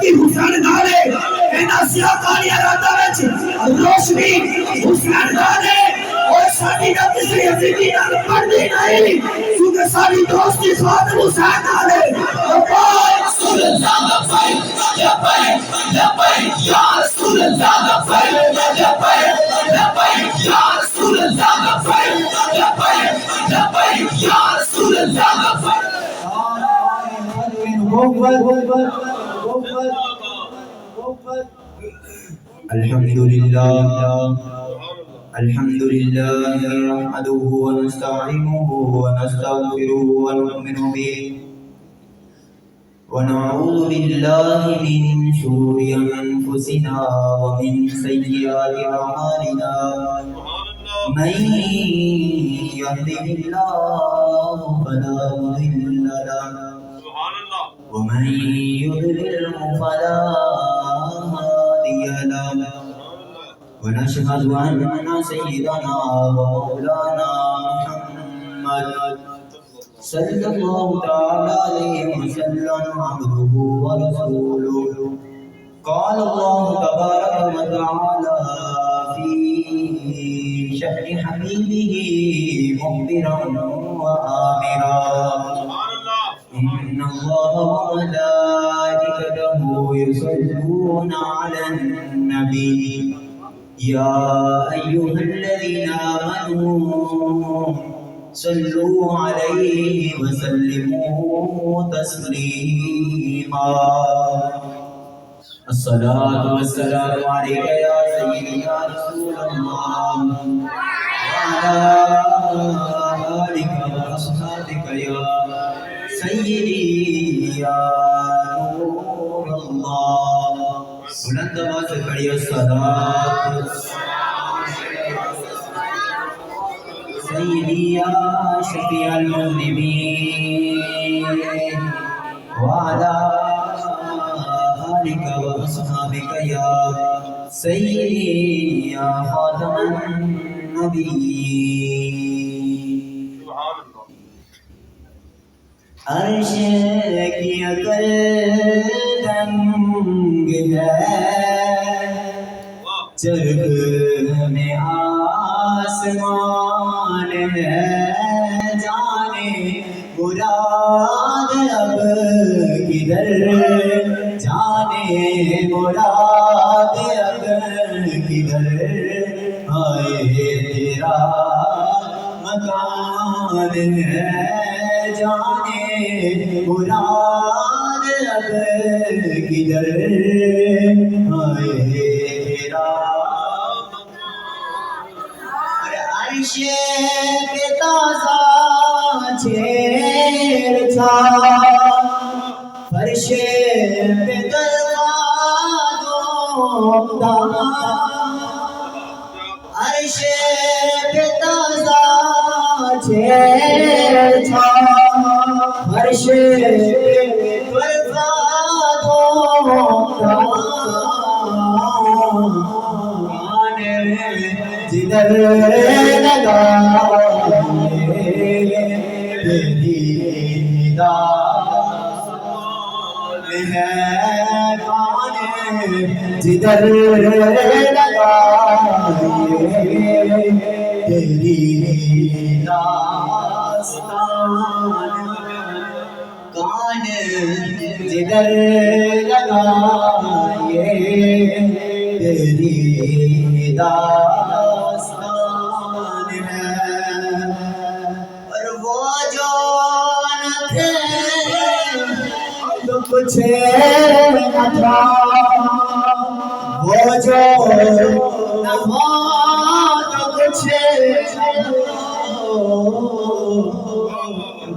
کی حسین نالے اینا سیاہ کالیاں راتاں وچ روشنی حسین نالے اور ساری نہ کسی عزیزی نہ پڑھدی نہیں کیونکہ ساری دوستی خادم حسین نالے رسول اللہ لبیک لبیک لبیک یا رسول اللہ لبیک لبیک لبیک یا رسول اللہ لبیک لبیک لبیک یا رسول اللہ لبیک الحمد لله نحمده ونستعينه ونستغفره ونؤمن به ونعوذ بالله من شرور أنفسنا ومن سيئات أعمالنا من يهده الله فلا مضل له ومن يضلله فلا هادي له ونشهد أن سيدنا ومولانا محمد صلى الله تعالى عليه وسلم عبده ورسوله قال الله تبارك وتعالى في شأن حبيبه مخبرا وآمرا إن الله وملائكته يصلون على النبي يا أيها الذين آمنوا صلوا عليه وسلموا تسليما الصلاة والسلام عليك يا سيدي يا رسول الله وعلى آلك وأصحابك يا سيدي يا نور الله بلند آواز سے پڑھیے الصلاة سيدي يا شفيع المذنبين وعلى آلك وأصحابك يا سيدي يا خاتم النبيين عرش کی اکل دنگ ہے چرخ میں آسمان ہے جانے مراد اب کدھر جانے مراد اب کدھر آئے تیرا مکان ہے جانے مراد اب کدھر آئے تیرا عرش پہ تازہ چھیڑ تھا فرش پہ دلوا دو عرش پہ تازہ چھیڑ تھا فرش پہ دلوا جدھر لگا تیری داد ہے کان جدھر لگا تیری داستان کان جدھر لگا تیری داستان ہے اور وہ جو نہ تھے تو کچھ نہ تھا وہ جو نہ ہو تو کچھ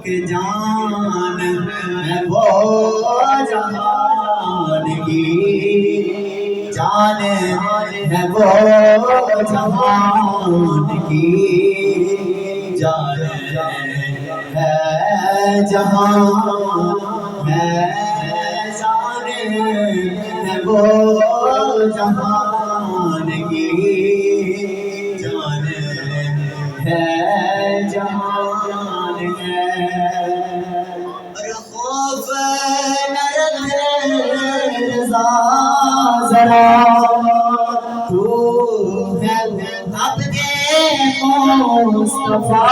کہ جان ہے وہ جہان کی جان ہے وہ جہان کی جان ہے جہان ہے جان ہے وہ جہان کی جان ہے جہان ہے اور خوف نہ رکھے رضا مصطفیٰ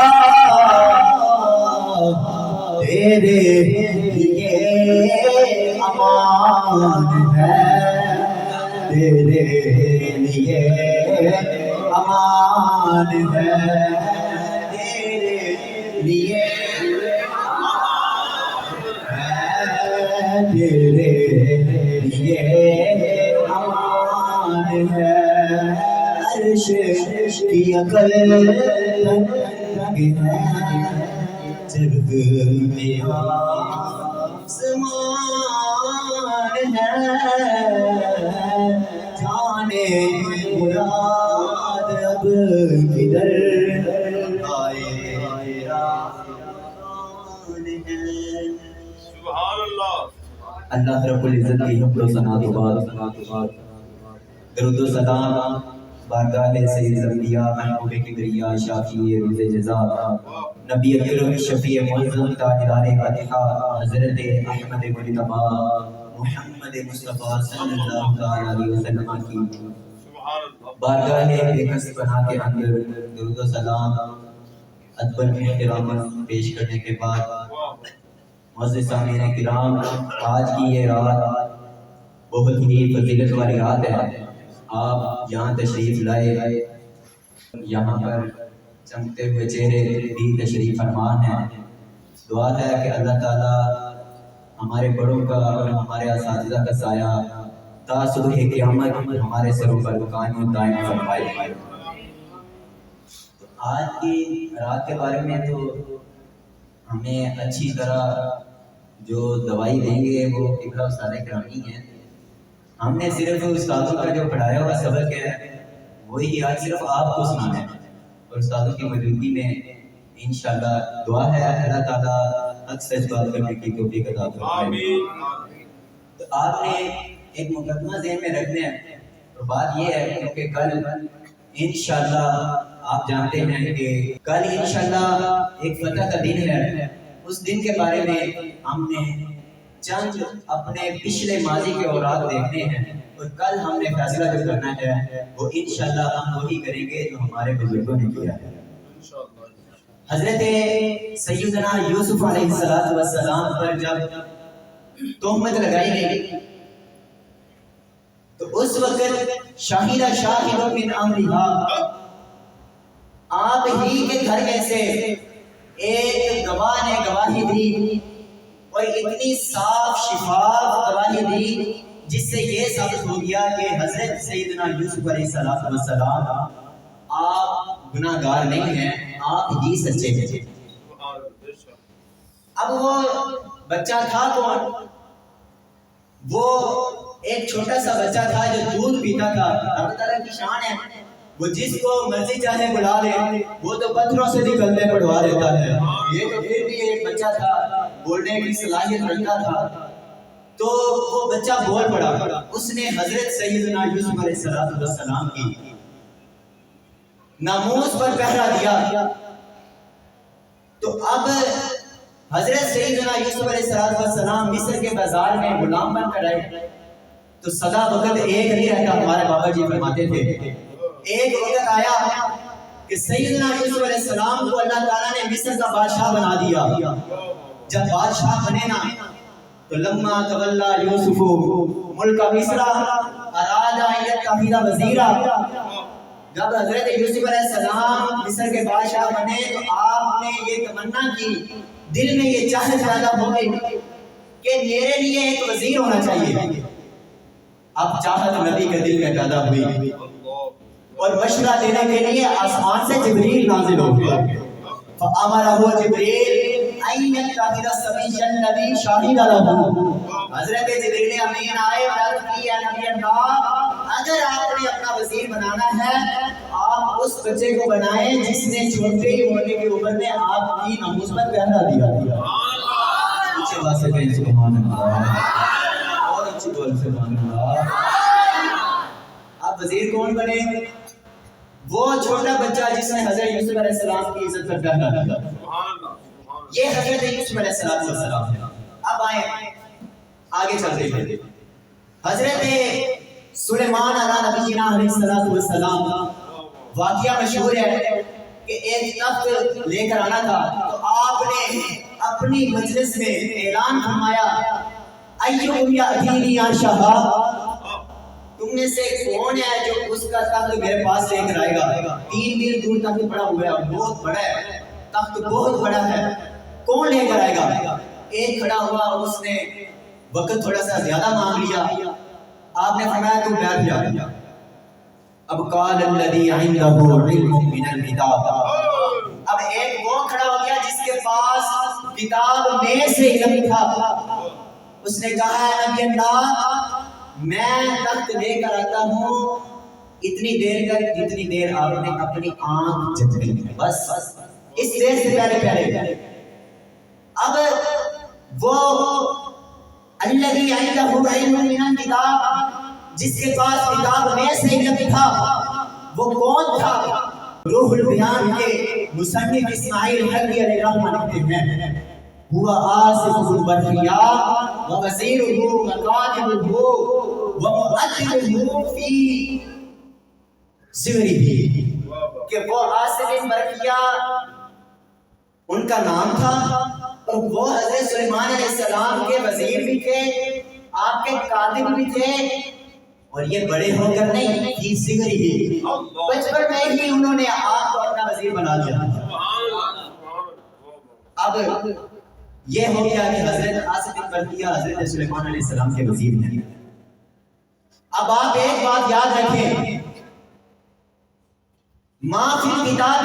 تیرے لیے امان ہے، تیرے لیے امان ہے، تیرے لیے تیرے لیے امان ہے، عرش کی عقل تنگ ہے، جب میں آسمان ہے، جانے مراد اب کدھر آئے اللہ رب العزت کی حمد و ثنا کے بعد درود و سلام بارگاہ سید الانبیاء محبوب کبریا شافی روز جزا نبی اکرم شفیع معظم تاجدار فاتحہ حضرت احمد مجتبی محمد مصطفیٰ صلی اللہ علیہ وسلم کی بارگاہ بے کس پناہ کے اندر درود و سلام ادب احترام پیش کرنے کے بعد معزز سامعین کرام، آج کی یہ رات بہت ہی فضیلت والی رات ہے۔ آپ یہاں تشریف لائے، یہاں پر چمکتے ہوئے چہرے بھی تشریف فرمان ہیں۔ دعا ہے کہ اللہ تعالیٰ ہمارے بڑوں کا اور ہمارے اساتذہ کا سایہ تا صبح قیامت ہمارے سروں پر قائم و دائم فرمائے۔ آج کی رات کے بارے میں تو ہمیں اچھی طرح جو دوائی دیں گے وہ قبلہ استاد گرامی ہیں۔ ہم نے صرف استادوں کا جو پڑھایا ہوا سبق ہے وہی آج صرف آپ کو سنانا ہے، اور استادوں کی موجودگی میں انشاءاللہ دعا ہے اللہ تعالیٰ حق سچ بات کرنے کی توفیق عطا فرمائے۔ تو آپ نے ایک مقدمہ ذہن میں رکھنا ہے، اور بات یہ ہے کہ کل انشاءاللہ آپ جانتے ہیں کہ کل انشاءاللہ ایک فتح کا دن ہے۔ اس دن کے بارے میں ہم نے چند اپنے پچھلے ماضی کے اوراق دیکھنے ہیں، اور کل ہم نے فیصلہ جو کرنا ہے وہ انشاءاللہ ہم وہی کریں گے جو ہمارے بزرگوں نے کیا ہے۔ حضرت سیدنا یوسف علیہ السلام پر جب تہمت لگائی گئی تو اس وقت شاہد شاہد من امرہا، آپ ہی کے گھر میں سے ایک گواہ نے گواہی دی، اور اتنی صاف شفاف گواہی دی جس سے یہ ثابت ہو گیا کہ حضرت سیدنا یوسف علیہ السلام آپ گناہ گار نہیں ہیں، آپ ہی سچے ہیں۔ اب وہ بچہ تھا کون؟ وہ ایک چھوٹا سا بچہ تھا جو دودھ پیتا تھا۔ اللہ تعالیٰ کی شان ہے، وہ جس کو مرضی چاہے بلا لے، وہ تو پتھروں سے نکلنے پڑھوا دیتا ہے، یہ تو پھر بھی ایک بچہ تھا، بولنے کی صلاحیت رکھتا تھا۔ تو وہ بچہ بول پڑا، اس نے حضرت سیدنا یوسف علیہ السلام کی ناموس پر پہرا دیا۔ تو اب حضرت سیدنا یوسف علیہ السلام مصر کے بازار میں غلام بن کر آئے، تو سدا وقت ایک نہیں رہتا، ہمارے بابا جی فرماتے تھے ایک وقت آیا کہ سیدنا یوسف علیہ السلام کو اللہ تعالیٰ نے مصر کا بادشاہ بنا دیا۔ جب بادشاہ بنے نا تو لما تولا یوسف ملک مصر اراد ان یتخذ وزیرا، جب حضرت یوسف علیہ السلام مصر کے بادشاہ بنے تو آپ نے یہ تمنا کی، دل میں یہ چاہت پیدا ہو گئی کہ میرے لیے ایک وزیر ہونا چاہیے۔ اب چاہت نبی کے دل میں پیدا ہوئی، اور مشورہ دینے کے لیے آسمان سے جبریل نازل ہو گیا۔ فَأَمَرَهُ جِبْرِيلٌ أَن يَتَّخِذَ الصَّبِيَّ الَّذِي شَهِدَ لَهُ، حضرت جبریل امین آئے اور عرض کی اے نبی اللہ، اگر آپ نے اپنا وزیر بنانا ہے آپ اس بچے کو بنائیں جس نے چھوٹے ہی ہونے کی عمر میں آپ کی ناموس پر پہرا دیا۔ اچھے بات سے کہیں سبحان اللہ، اور اچھی بات سے سبحان اللہ۔ اب وزیر کون بنے؟ وہ چھوٹا بچہ جس نے حضرت یوسف علیہ السلام کی عزت پر پہرا دیا، یہ حضرت یوسف علیہ السلام ہے۔ اب آئیں آگے چلتے ہیں، حضرت سلیمان علیہ نبینا علیہ السلام واقعہ مشہور ہے کہ ایک تخت لے کر آنا تھا، تو آپ نے اپنی مجلس میں اعلان فرمایا ایّکم یأتینی عرشہا، تم میں سے کون ہے جو اس کا تخت میرے پاس لے کر آئے گا؟ 3 میل دور تک پڑا ہوا ہے، بہت بڑا ہے تخت، بہت بڑا ہے، کون لے کر آئے گا؟ ایک کھڑا ہوا، اس نے وقت تھوڑا سا زیادہ مانگ لیا، آپ نے فرمایا تم بیٹھ جا۔ اب قال الذی عنده علم من الکتاب، اب ایک وہ کھڑا ہو گیا جس کے پاس کتاب میں سے علم تھا، اس نے کہا ہے نبی اللہ میں تخت لے کر آتا ہوں، اتنی دیر تک جتنی دیر آپ نے اپنی آنکھ جھپکی، بس اس دیر سے پہلے اب وہ الذی عنده علم من الکتاب، جس کے پاس کتاب میں سے علم تھا، وہ کون تھا؟ روح البیان کے مصنف اسماعیل حلبی علیہ الرحمہ لکھتے ہیں ہوا آصف البرخیا ووزیرہ وقادمہ ومؤدبہ فی سورہ، کہ وہ آصف البرخیا ان کا نام تھا، اور وہ حضرت سلیمان علیہ السلام کے وزیر بھی تھے، آپ کے کاتب بھی تھے، اور یہ بڑے ہو کر نہیں، فی صغرہ، بچپن میں ہی انہوں نے آپ کو اپنا وزیر بنا لیا۔ اب یہ ہو گیا کہ حضرت آصف البرخیا حضرت سلیمان علیہ السلام کے وزیر ہیں۔ اب آپ ایک بات یاد رکھیں، ما فی الکتاب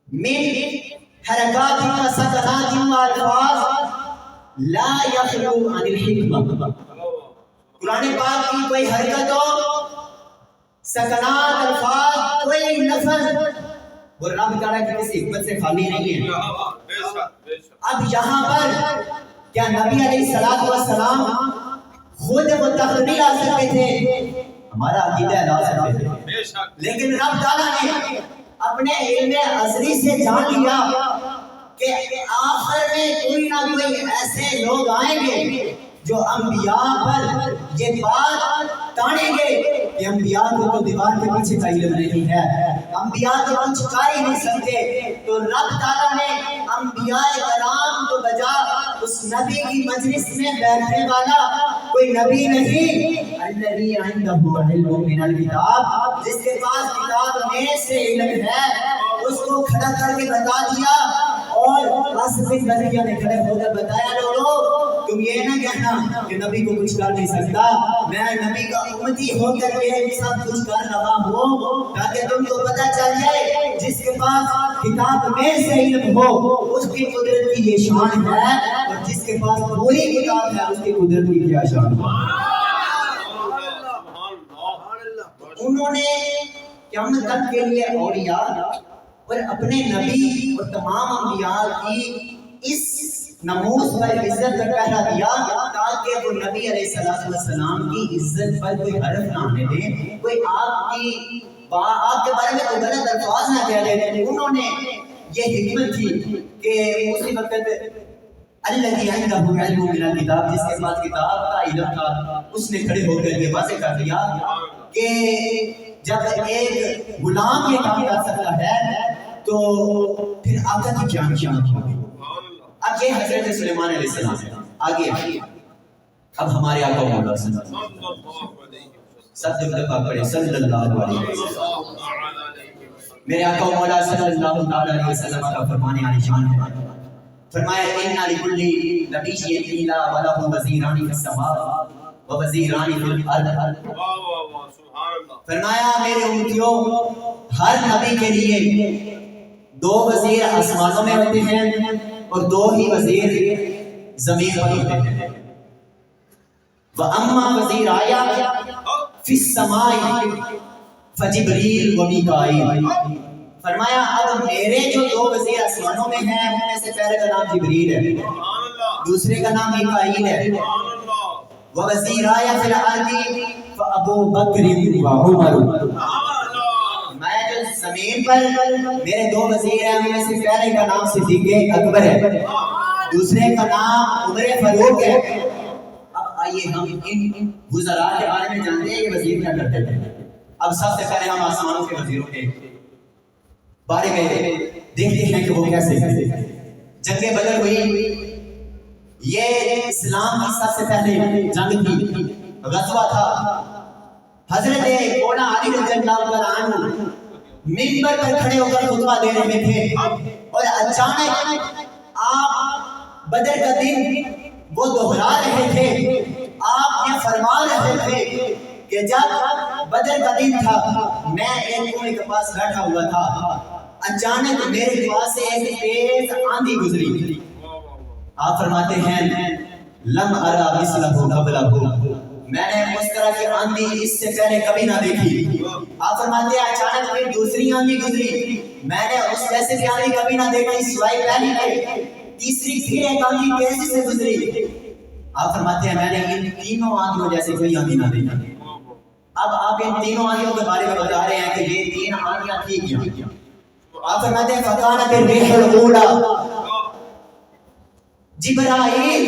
من حرکات و سکنات و الفاظ لا یخلو عن الحکمہ، قرآن پاک کی کوئی حرکت ہو، سکنات، الفاظ، کوئی لفظ وہ رب تعالیٰ کی کسی حکمت سے خالی نہیں ہے۔ اب یہاں پر کیا نبی علیہ السلام خود وہ تخت نہیں لا سکتے تھے؟ ہمارا عقیدہ لا سکتے تھے، لیکن رب تعالیٰ نے اپنے علم ازلی سے جان لیا کہ آخر میں کوئی نہ کوئی ایسے لوگ آئیں گے جو انبیاء پر یہ بات تانیں گے کہ انبیاء کو تو دیوار کے پیچھے کا علم نہیں ہے، انبیاء تو کچھ کر ہی نہیں سکتے، تو رب تعالیٰ نے انبیاء کرام کو بجا اس نبی کی مجلس میں بیٹھنے والا کوئی نبی نہیں، الذی عنده علم من الکتاب، جس کے پاس کتاب میں سے علم ہے، اس کو کھڑا کر کے بتا دیا، اور آصف البرخیا نے کھڑے ہو کر بتایا لوگوں تم یہ نہ کہنا کہ نبی کو کچھ کر نہیں سکتا، میں نبی کا امتی ہو کر یہ سب کچھ کر رہا ہوں تاکہ تم کو پتہ چل جائے جس کے پاس کتاب میں سے علم ہو اس کی قدرت کی یہ شان ہے، اور جس کے پاس پوری کتاب ہے اس کی قدرت کی کیا شان ہے۔ انہوں نے قیامت تک کے لیے اولیاء اور اپنے نبی اور تمام انبیاء کی اس ناموس پر عزت کا پہرا دیا تاکہ وہ نبی علیہ السلام کی عزت پر کوئی حرف نہ آنے دیں، کوئی آپ کے بارے میں کوئی غلط الفاظ نہ کہہ دیں۔ انہوں نے یہ حکمت تھی کہ اسی وقت الذی عنده علم من الکتاب، جس کے پاس کتاب کا علم تھا، اس نے کھڑے ہو کر یہ واضح کر دیا کہ جب ایک غلام یہ کام کر سکتا ہے تو پھر آقا کی کیا شان ہوگی۔ اب یہ حضرت سلیمان علیہ السلام ہے، آگے اب ہمارے آقا مولا صلی اللہ علیہ وسلم، میرے آقا مولا صلی اللہ علیہ وسلم کا فرمانے عالی شان ہے، فرمایا اِنَّ لِكُلِّ نَبِيٍّ قِيلًا وَلَهُ وَزِيرَانِ فِي السَّمَاءِ وَوَزِيرَانِ فِي الْأَرْضِ، فرمایا میرے امتیوں ہر نبی کے لیے 2 وزیر آسمانوں میں ہوتے ہیں اور 2 ہی وزیر زمین پر ہوتے ہیں، وَأَمَّا وَزِيرَايَ فِي السَّمَاءِ فَجِبْرِيلُ وَمِيكَائِيلُ، فرمایا اب میرے جو 2 وزیر آسمانوں میں ہیں ان میں سے پہلے کا نام جبریل ہے، دوسرے کا نام میکائیل ہے، وَوَزِيرَايَ فِي الْأَرْضِ فَأَبُو بَكْرٍ وَعُمَرُ، میں جو زمین پر میرے 2 وزیر ہیں ان میں سے پہلے کا نام صدیق اکبر ہے، دوسرے کا نام عمر فاروق ہے۔ اب آئیے ہم ان وزراء کے بارے میں جانتے ہیں یہ وزیر کیا کرتے تھے۔ اب سب سے پہلے ہم آسمانوں کے وزیروں کے بارے میں دیکھتے ہیں کہ وہ کیسے جنگ بدر ہوئی. یہ اسلام کی سب سے پہلے جنگ تھی، غزوہ تھا. حضرت مولانا علی رضی اللہ تعالیٰ عنہ منبر پر کھڑے ہو کر خطبہ دے رہے تھے اور اچانک آپ بدر کا دن وہ دہرا رہے تھے. آپ یہ فرما رہے تھے کہ جب بدر کا دن تھا میں ایک کنویں کے پاس بیٹھا ہوا تھا، اچانک میرے پاس سے ایک تیز آندھی گزری. آپ فرماتے ہیں لم ارا مثلہ قبلہ، میں نے اس طرح کی آندھی اس سے پہلے کبھی نہ دیکھی. آپ فرماتے ہیں اچانک پھر دوسری آندھی گزری، میں نے اس جیسے بھی آندھی کبھی نہ دیکھی سوائے پہلی کے. تیسری پھر ایک آندھی تیزی سے گزری. آپ فرماتے ہیں میں نے ان تینوں آندھیوں جیسے کوئی آندھی نہ دیکھی. اب آپ ان تینوں آندھیوں کے بارے میں بتا رہے ہیں کہ یہ تین آندھیاں تھی کیا. آپ فرماتے ہیں فکانت الريح الاولى جبرائیل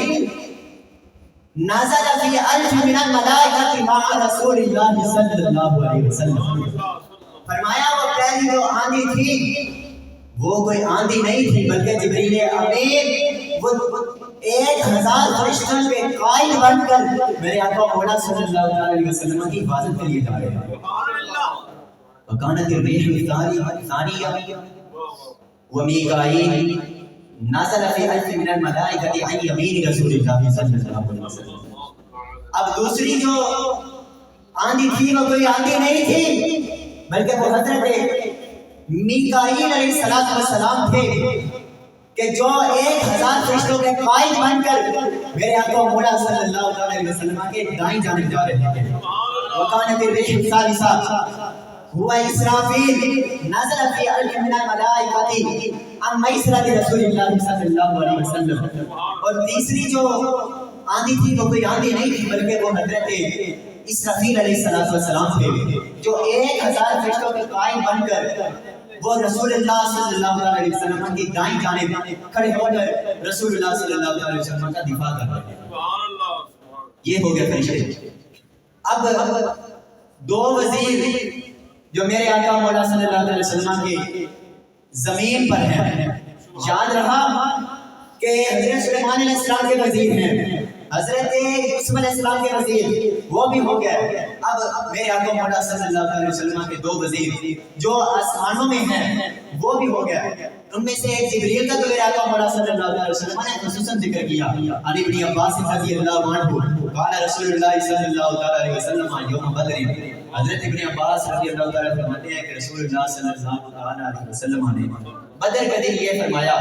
نازل فی الف من الملائکۃ مع رسول اللہ صلی اللہ علیہ وسلم. فرمایا وہ پہلی جو آندھی تھی وہ کوئی آندھی نہیں تھی بلکہ جبریل امین وہ 1000 فرشتوں کے قائد بن کر میرے آقا مولا صلی اللہ علیہ وسلم کی حفاظت کے لیے جا رہے ہیں. وکانت الريح الثانیہ ومیکائیل نازل فی الف من الملائکۃ عن یمین رسول اللہ صلی اللہ علیہ وسلم. اب دوسری جو آندھی تھی وہ کوئی آندھی نہیں تھی بلکہ وہ حضرت میکائیل علیہ السلام تھے کہ جو 1000 فرشتوں کے قائد بن کر میرے آقا مولا صلی اللہ علیہ وسلم کے دائیں جانب جا رہے تھے. وکانت الريح الثالثہ هو اسرافیل نزل فی الف من الملائکۃ عن میسرۃ رسول اللہ صلی اللہ علیہ وسلم. اور تیسری جو آندھی تھی وہ کوئی آندھی نہیں تھی بلکہ وہ حضرت اسرافیل علیہ السلام تھے جو 1000 فرشتوں کے قائد بن کر وہ رسول اللہ صلی اللہ علیہ وسلم کی دائیں جانب کھڑے ہو کر رسول اللہ صلی اللہ علیہ وسلم کا دفاع کر رہے تھے. یہ ہو گیا فرشتے. اب دو وزیر جو میرے آقا مولا صلی اللہ علیہ وسلم کی زمین پر ہیں، یاد رہا کہ حضرت سلیمان علیہ السلام کے وزیر ہیں، حضرت یوسف علیہ السلام کے وزیر وہ بھی ہو گئے. اب میرے آقا مولا صلی اللہ علیہ وسلم کے دو وزیر جو آسمانوں میں ہیں وہ بھی ہو گئے. ان میں سے ایک جبریل کا تو میرے آقا مولا صلی اللہ علیہ وسلم نے خصوصاً ذکر کیا. علی بن عباس رضی اللہ عنہ قال رسول اللہ صلی اللہ علیہ وسلم یوم بدر. حضرت ابن عباس رضی اللہ تعالیٰ فرماتے ہیں کہ رسول اللہ صلی اللہ علیہ وسلم نے بدر کا دن یہ فرمایا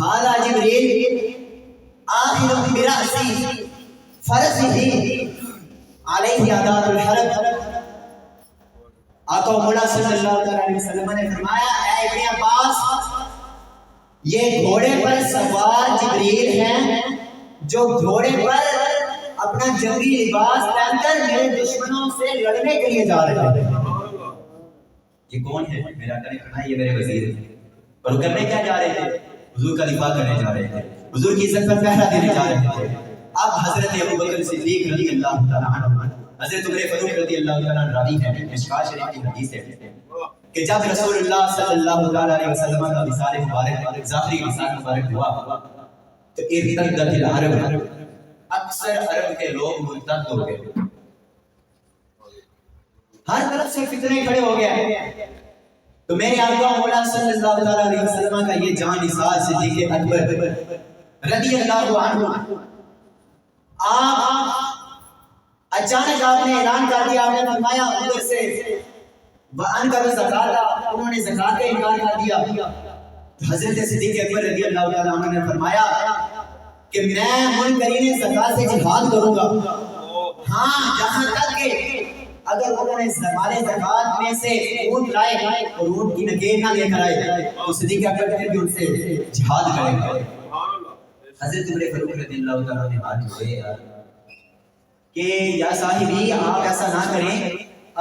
ھذا جبریل آخر برأسی فرسہ علیہ عداد الحرب. آقا مولا صلی اللہ علیہ وسلم نے فرمایا اے ابن عباس یہ گھوڑے پر سوار جبریل ہیں جو گھوڑے پر اپنا جنگی لباس پہن کر میرے دشمنوں سے لڑنے کے لیے جا رہے ہیں. یہ کون ہے؟ میرا کرے کھڑا یہ میرے وزیر ہیں. اور وہ کرنے کیا جا رہے تھے؟ حضور کا دفاع کرنے جا رہے تھے، حضور کی عزت پر پہرا دینے جا رہے تھے. اب حضرت ابوبکر صدیق رضی اللہ تعالیٰ عنہ، حضرت عمر فاروق رضی اللہ تعالیٰ عنہ راوی ہیں، مشکوٰۃ شریف کی حدیث ہے کہ جب رسول اللہ صلی اللہ علیہ وسلم کا وصال مبارک ظاہری وصال مبارک ہوا تو ارتدت العرب، اکثر عرب کے لوگ مرتد ہو گئے، ہر طرف سے فتنے کھڑے ہو گئے. تو میرے آقا مولا صلی اللہ علیہ وسلم کا یہ جان نثار صدیق اکبر رضی اللہ عنہ آپ اچانک آپ نے اعلان کر دیا، آپ نے فرمایا ادھر سے وَأَنْكَرُ الزَّكَاةَ، انہوں نے زکات کا انکار کر دیا. حضرت صدیق اکبر رضی اللہ تعالیٰ عنہ نے فرمایا کہ میں منکرین زکات سے جہاد کروں گا. ہاں یہاں تک کہ اگر انہوں نے ہمارے زکات میں سے اونٹ لائے اور اونٹ کی نکیر نہ لے کر آئے تو صدیق اکبر بھی ان سے جہاد کریں گے. حضرت عمر فاروق رضی اللہ تعالیٰ نے ہاتھ جوڑے کہ یا صاحبی آپ ایسا نہ کریں،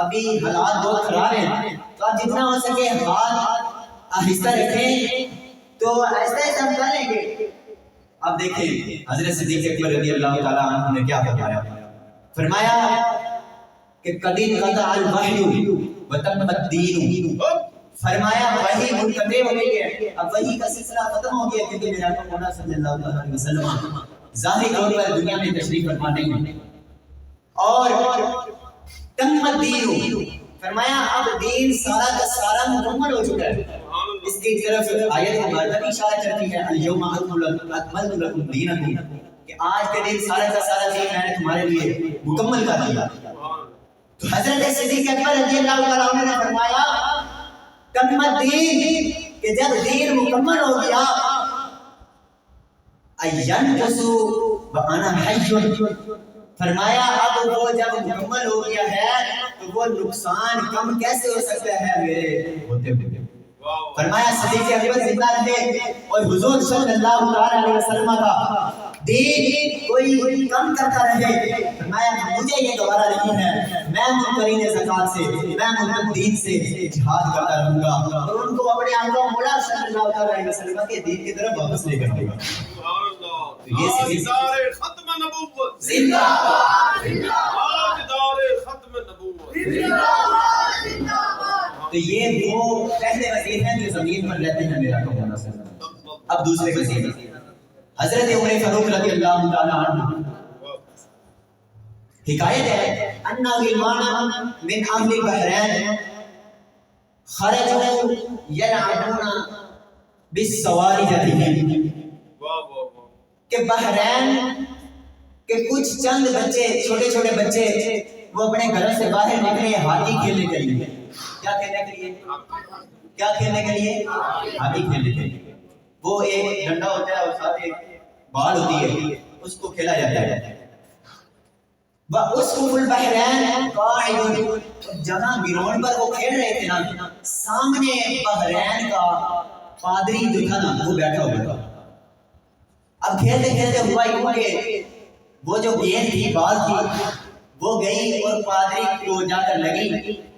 ابھی حالات بہت خراب ہیں تو آپ جتنا ہو سکے ہاتھ آہستہ رکھیں تو آہستہ آہستہ ہم کر لیں گے. اب دیکھیں حضرت صدیق اکبر رضی اللہ تعالیٰ عنہ نے کیا فرمایا کہ قد انقطع الوحی وتم الدین، فرمایا وحی منقطع ہو گئی ہے، اب وحی کا سلسلہ ختم ہو گیا کیونکہ میرے آقا مولا صلی اللہ علیہ وسلم ظاہری طور پر دنیا میں تشریف فرما نہیں ہے اور تم الدین، فرمایا اب دین سارا کا سارا مکمل ہو چکا ہے۔ اس کی طرف آیت مبارکہ بھی اشارہ کرتی ہے الیوم اکملت لکم دینکم، کہ آج کے دن سارا کا سارا دین میں نے تمہارے لیے مکمل کر دیا۔ تو حضرت صدیق اکبر رضی اللہ تعالیٰ عنہ نے فرمایا تم الدین، کہ جب دین مکمل ہو گیا اینقصوا وانا حی، فرمایا اب وہ جب مکمل ہو گیا ہے تو وہ نقصان کم کیسے ہو سکتا ہے میرے ہوتے ہوئے۔ فرمایا صدیق اکبر زندہ رہے اور حضور صلی اللہ علیہ وسلم کا دین کوئی کم کرتا رہے، فرمایا مجھے یہ گوارا نہیں ہے، میں منکرین زکات سے، میں منکرین سے جہاد کرتا رہوں گا اور ان کو اپنے آقا مولا صلی اللہ علیہ وسلم کے دین کی طرف واپس لے کر آؤں گا۔ تاجدار ختم نبوت زندہ باد، تاجدار ختم نبوت زندہ باد، زندہ باد۔ تو یہ وہ پہلے وزیر ہیں جو زمین پر رہتے ہیں میرا آقا مولا صلی اللہ علیہ وسلم۔ اب دوسرے وزیر حضرت عمر فاروق رضی اللہ تعالیٰ عنہ، حکایت ہے ان غلمان من اہل بحرین خرجوا یلعبون بالسوارج، کہ بحرین کے کچھ چند بچے، چھوٹے چھوٹے بچے، وہ اپنے گھر سے باہر نکلے ہاکی کھیلنے کے لیے۔ کیا کھیلنے کے لیے؟ کیا کھیلنے کے لیے؟ ہاکی کھیلنے کے لیے۔ وہ ایک ڈنڈا ہوتا ہے اور ساتھ ایک بال ہوتی ہے، اس کو کھیلا جاتا ہے۔ وَأُسْقُفُ الْبَحْرَيْنِ قَاعِدٌ، جہاں گراؤنڈ پر وہ کھیل رہے تھے نا، سامنے بحرین کا پادری جو تھا نا وہ بیٹھا ہوا تھا۔ اب کھیلتے کھیلتے ہوا یوں کہ وہ جو گیند تھی، بال تھی، وہ گئی اور پادری کو جا کر لگی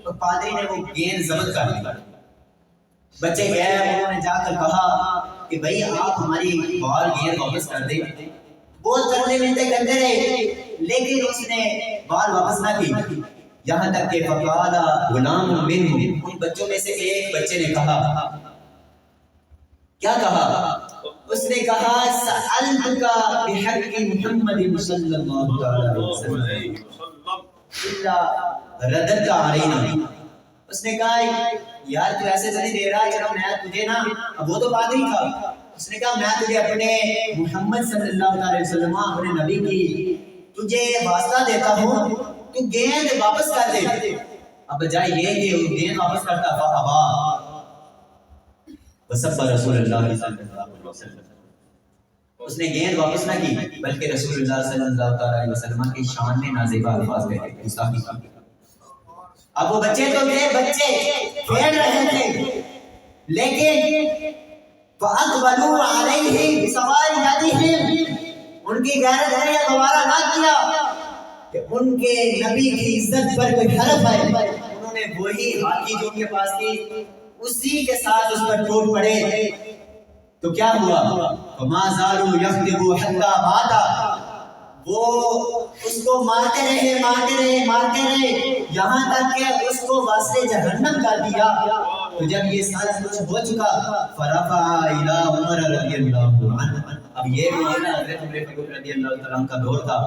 اور پادری نے وہ گیند ضبط کر لی۔ بچے گئے، انہوں نے جا کر کہا کہ بھئی آپ ہماری بال گیند واپس کر دیں۔ بہت کرنے ملتے کرتے رہے لیکن اس نے بال واپس نہ کی، یہاں تک کہ فقال غلام منہم، ان بچوں میں سے ایک بچے نے کہا، کیا کہا؟ اس نے کہا سألتک بحق محمد صلی اللہ علیہ وسلم الا رددت علینا، اس نے کہا یار تو ایسے تو نہیں دے رہا، چلو میں تجھے نا، اب وہ تو پادری تھا، اس نے کہا میں تجھے اپنے محمد صلی اللہ علیہ وسلم اپنے نبی کی تجھے واسطہ دیتا ہوں، تو گیند واپس کر دے۔ اب بجائے یہ کہ وہ گیند واپس کرتا فابا وسب رسول اللہ صلی اللہ علیہ وسلم، اس نے گیند واپس نہ کی بلکہ رسول اللہ صلی اللہ علیہ وسلم کی شان میں نازیبا الفاظ کہے گستاخی کی۔ اب وہ بچے تو تھے، بچے کھیل رہے تھے لیکن فَأَقْبَلُوا عَلَيْهِ بِسَوَارِجَتِهِمْ، ان کی غیرت نے گوارا نہ کیا کہ ان کے نبی کی عزت پر کوئی حرف ہے، انہوں نے وہی ہاتھی جو ان کے پاس تھی اسی کے ساتھ اس پر ٹوٹ پڑے۔ تو کیا ہوا؟ فَمَا زَالُوا يَخْدِبُوا حَتَّى مَاتَ، وہ اس کو مارتے رہے یہاں تک کہ اس کو واسطے جہنم کر دیا۔ تو جب یہ سارا کچھ ہو چکا فرفع الى عمر رضی اللہ عنہ، اب یہ معاملہ حضرت عمر فاروق رضی اللہ تعالیٰ عنہ کا دور تھا،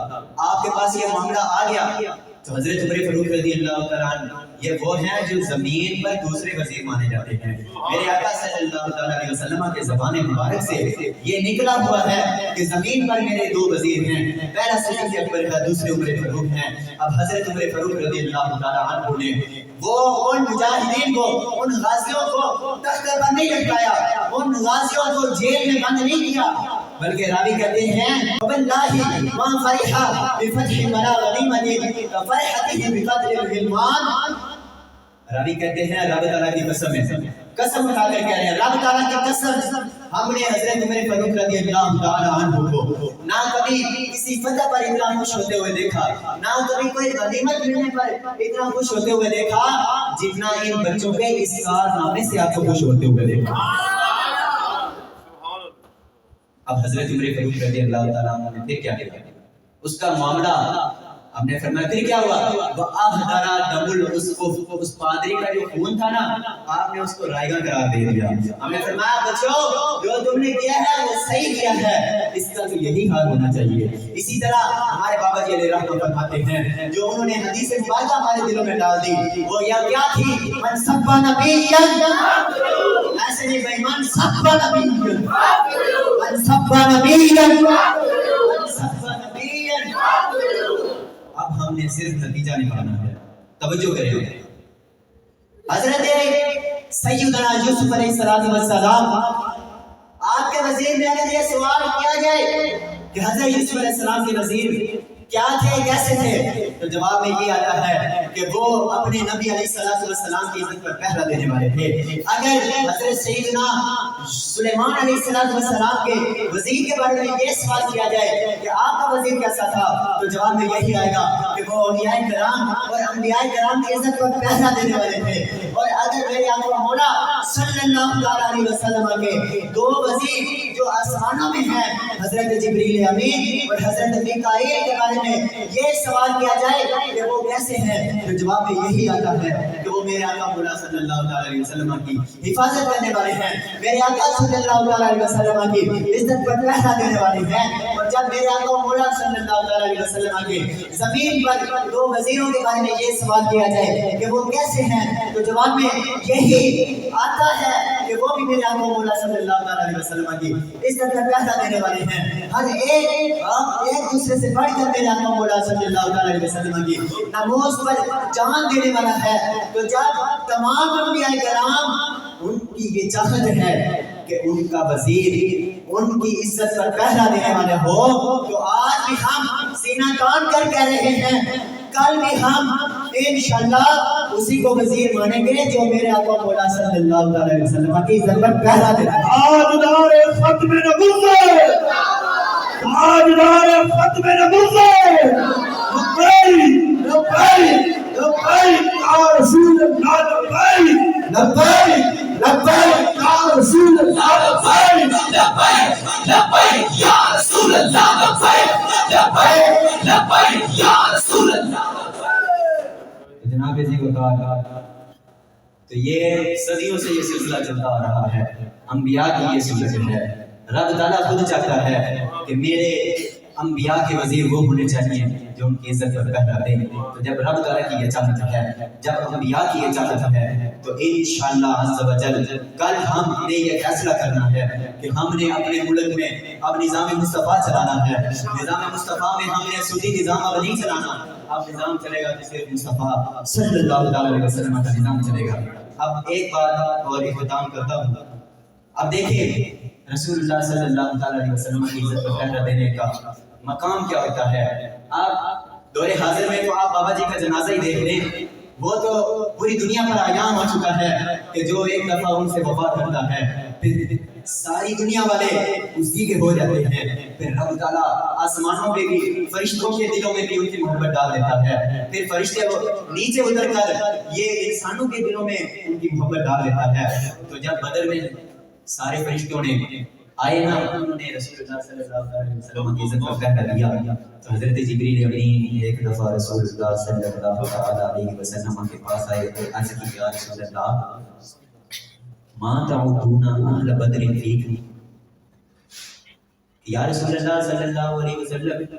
آپ کے پاس یہ معاملہ آ گیا تو حضرت عمر فاروق رضی اللہ تعالیٰ عنہ یہ وہ ہیں جو زمین پر دوسرے وزیر مانے جاتے ہیں۔ میرے آقا صلی اللہ علیہ وسلم کے زبان مبارک سے یہ نکلا ہوا ہے کہ زمین پر میرے دو وزیر ہیں، پہلا صدیق اکبر کا، دوسرے عمر فاروق ہیں۔ اب حضرت عمر فاروق رضی اللہ تعالیٰ عنہ نے وہ ان مجاہدین کو، ان غازیوں کو تختے پر نہیں لٹکایا، ان غازیوں کو جیل میں بند نہیں کیا، بلکہ راوی کہتے ہیں وَبَاللَّهِ مَا فَرِحَ بِفَتْحِ وَلَا غَنِیمَةٍ كَفَرْحَتِهِ بِقَتْلِ الْغِلْمَانِ، راوی کہتے ہیں رب تعالیٰ کی قسم ہے، قسم اٹھا کر کہہ رہے ہیں رب تعالیٰ کی قسم، ہم نے حضرت عمر فاروق رضی اللہ تعالیٰ عنہ کو نہ کبھی کسی فتح پر اتنا خوش ہوتے ہوئے دیکھا، نہ کبھی کوئی غنیمت ملنے پر اتنا خوش ہوتے ہوئے دیکھا جتنا ان بچوں کے اس کارنامے سے آپ کو خوش ہوتے ہوئے دیکھا۔ اب حضرت عمر فاروق رضی اللہ تعالیٰ عنہ نے پھر کیا کیا؟ اس کا معاملہ ہم نے فرمایا پھر کیا ہوا؟ وَأَهْدَرَ دَمُ الْأُسْقُفِ، اس پادری کا جو خون تھا نا آپ نے اس کو رائیگاں قرار دے دیا. ہم نے فرمایا بچو جو تم نے کیا ہے وہ صحیح کیا ہے، اس کا تو یہی حال ہونا چاہیے. اسی طرح ہمارے بابا جی علیہ رحمۃ فرماتے ہیں جو انہوں نے حدیث مبارکہ ہمارے دلوں میں ڈال دی وہ یا کیا تھی؟ من سب نبیًا، ایسے نہیں بھائی، من سب نبیًا، من سب نبیًا، من سب نبیًا. اب ہم نے صرف نتیجہ نکالنا ہے. توجہ کریں، حضرت سیدنا یوسف علیہ السلام آپ کے وزیر میں اگر یہ سوال کیا جائے کہ حضرت یوسف علیہ السلام کے وزیر کیا تھے، کیسے تھے، تو جواب میں یہ آتا ہے کہ وہ اپنے نبی علیہ السلام کی عزت پر پہرا دینے والے تھے. اگر حضرت سیدنا سلیمان علیہ السلام کے وزیر کے بارے میں یہ سوال کیا جائے کہ آپ کا وزیر کیسا تھا، تو جواب میں یہی آئے گا کہ وہ اولیاء کرام اور انبیاء کرام کی عزت پر پہرا دینے والے تھے. اور اگر میرے آقا مولا صلی اللہ علیہ وسلم کے دو وزیر جو آسمانوں میں ہیں، حضرت جبریل امین اور حضرت میکائیل کے بارے میں یہ سوال کیا جائے کہ وہ کیسے ہیں، تو جواب میں یہی آتا ہے کہ وہ میرے آقا مولا صلی اللہ علیہ وسلم کی حفاظت کرنے والے ہیں، میرے آقا صلی اللہ علیہ وسلم کی عزت پر پہرا دینے والے ہیں. اور جب میرے آقا مولا صلی اللہ علیہ وسلم کے زمین پر دو وزیروں کے بارے میں یہ سوال کیا جائے کہ وہ کیسے ہیں، تو جواب میں یہی آتا ہے کہ وہ بھی میرے آقا مولا صلی اللہ علیہ وسلم کی عزت پر پہرا دینے والے ہیں. ہر ایک دوسرے سے بڑھ کر میرے آقا مولا صلی اللہ علیہ وسلم کی ناموس پر جان دینے والا ہے. تو جب تمام انبیاء کرام ان کی یہ چاہت ہے کہ ان کا وزیر ان کی عزت پر پہرا دینے والے ہو، تو آج بھی ہم سینہ تان کر کہہ رہے ہیں، کل بھی ہم انشاءاللہ اسی کو وزیر مانیں گے جو میرے آقا مولا صلی اللہ علیہ وسلم کی عزت پر پہرا دیتا ہے. تاجدار ختم نبوت، تاجدار ختم نبوت، لبیک لبیک لبیک یا رسول اللہ، لبیک لبیک لبیک یا رسول اللہ، لبیک لبیک لبیک یا رسول اللہ، لبیک لبیک لبیک یا رسول اللہ. جناب جی کو کہا تو یہ صدیوں سے یہ سلسلہ چلتا آ رہا ہے. انبیاء کی یہ سلسلہ ہے. رب تعالیٰ خود چاہتا ہے کہ میرے انبیاء کے وزیر وہ ہونے چاہیے جو ان کی عزت پر پہرا دیں. تو جب رب تعالیٰ کی یہ چاہت ہے، جب انبیاء کی یہ چاہت ہے، تو انشاءاللہ عز و جل کل ہم نے یہ فیصلہ کرنا ہے کہ ہم نے اپنے ملک میں اب نظام مصطفیٰ چلانا ہے. نظام مصطفیٰ میں ہم نے سودی نظام اب نہیں چلانا. اب نظام چلے گا تو صرف مصطفیٰ صلی اللہ علیہ وسلم کا نظام چلے گا. اب ایک بات اور اختتام کرتا ہوں. اب دیکھیں رسول اللہ صلی اللہ علیہ وسلم کی عزت پر پہرا دینے کا مقام کیا ہوتا ہے. آپ دور حاضر میں تو آپ بابا جی کا جنازہ ہی دیکھ لیں، وہ تو پوری دنیا پر عیان ہو چکا ہے کہ جو ایک دفعہ ان سے وفات کرتا ہے پھر ساری دنیا والے اسی کے ہو جاتے ہیں. پھر رب تعالیٰ آسمانوں میں بھی فرشتوں کے دلوں میں بھی ان کی محبت ڈال دیتا ہے. پھر فرشتے نیچے اتر کر یہ انسانوں کے دلوں میں ان کی محبت ڈال دیتا ہے. تو جب بدر میں سارے فرشتوں نے آئے نا، انہوں نے رسول اللہ صلی اللہ علیہ وسلم کی عزت پر پہرا دیا. تو حضرت جبریل امین ایک دفعہ رسول اللہ صلی اللہ علیہ وسلم کے پاس آئے تو عرض کی یا رسول اللہ ما تعودون اہل بدر فیکم. یا رسول اللہ صلی اللہ علیہ وسلم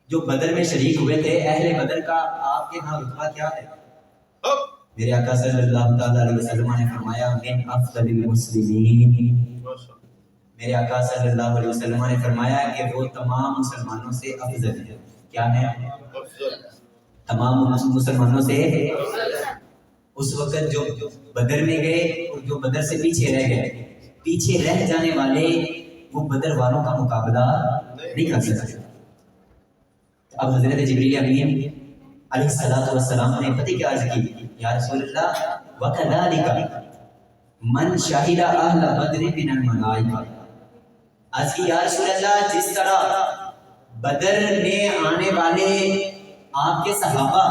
جو بدر میں شریک ہوئے تھے اہل بدر کا آپ کے ہاں رتبہ کیا ہے؟ میرے آقا صلی اللہ علیہ وسلم نے فرمایا من افضل المسلمین. میرے آقا صلی اللہ علیہ وسلم نے فرمایا کہ وہ تمام مسلمانوں سے افضل ہے. کیا ہے؟ تمام مسلمانوں سے. اس وقت جو بدر میں گئے اور جو بدر سے پیچھے رہ گئے، پیچھے رہ جانے والے وہ بدر والوں کا مقابلہ نہیں کر سکتے. اب حضرت جبریل امین علیہ السلام نے پتہ کیا عرض کی؟ یا رسول اللہ وَكَذَلِكَ مَنْ شَهِدَ أَهْلَ بَدْرٍ مِنَ الْمَلَائِكَةِ. عرض کی یا رسول اللہ جس طرح بدر میں آنے والے آپ کے صحابہ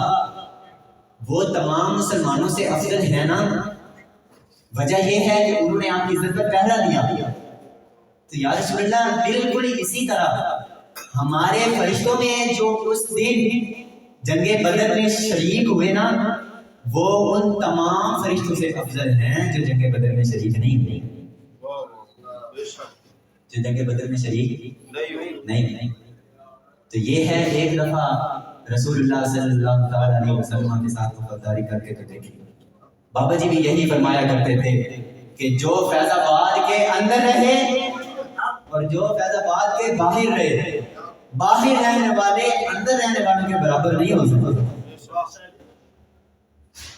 وہ تمام مسلمانوں سے افضل ہیں نا، وجہ یہ ہے کہ انہوں نے آپ کی عزت پر پہرا دیا. تو یا رسول اللہ بالکل اسی طرح ہمارے فرشتوں میں جو اس دن جنگ بدر میں شریک ہوئے نا وہ ان تمام فرشتوں سے افضل ہیں جو جنگ بدر میں شریک نہیں ہوئے، جو جنگ بدر میں شریک نہیں۔ تو یہ ہے ایک دفعہ رسول اللہ صلی اللہ تعالیٰ علیہ وسلم کے ساتھ وفاداری کر کے تو دیکھیں۔ بابا جی بھی یہی فرمایا کرتے تھے کہ جو فیض آباد کے اندر رہے اور جو فیض آباد کے باہر رہے، باہر رہنے والے اندر رہنے والوں کے برابر نہیں ہو سکتے۔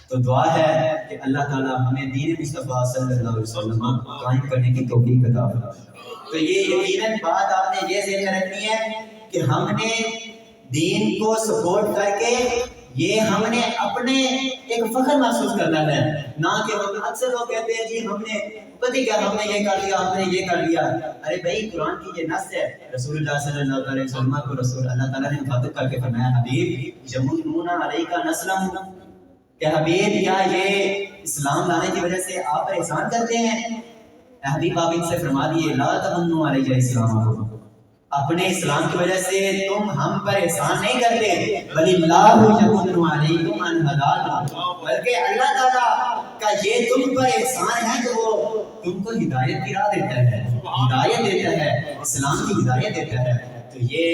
تو دعا ہے کہ اللہ تعالیٰ ہمیں دین مصطفیٰ صلی اللہ علیہ وسلم قائم کرنے کی توفیق عطا فرمائے۔ تو یہ یقیناً بات آپ نے یہ ذہن میں رکھنی ہے کہ ہم نے دین کو سپورٹ کر کے یہ ہم نے اپنے ایک فخر محسوس کرنا ہے، نہ کہ ہم اکثر لوگ کہتے ہیں جی ہم نے پتہ کیا ہم نے یہ کر لیا، ہم نے یہ کر لیا۔ ارے بھائی قرآن کی یہ نص ہے، رسول اللہ صلی اللہ علیہ وسلم کو رسول اللہ تعالیٰ نے مخاطب کر کے فرمایا حبیب یمنون علیک نسلم، کہ حبیب کیا یہ اسلام لانے کی وجہ سے آپ پر احسان کرتے ہیں؟ اے حبیب آپ ان سے فرما دیے لا تمنوا علی اسلامکم، اپنے اسلام کی وجہ سے تم ہم پر احسان نہیں کرتے، بل اللہ یمن علیکم ان ہداکم، بلکہ اللہ تعالیٰ کا یہ تم پر احسان ہے کہ وہ تم کو ہدایت کی راہ دیتا ہے، ہدایت دیتا ہے، اسلام کی ہدایت دیتا ہے۔ تو یہ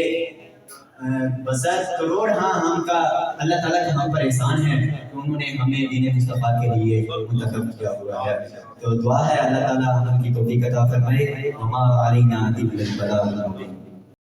بسر کروڑ ہم کا اللہ تعالیٰ کا ہم پر احسان ہے کہ انہوں نے ہمیں دین مصطفیٰ کے لیے منتخب کیا ہوا ہے۔ تو دعا ہے اللہ تعالیٰ ہم کی توفیق عطا فرمائے۔ وما علینا الا البلاغ المبین۔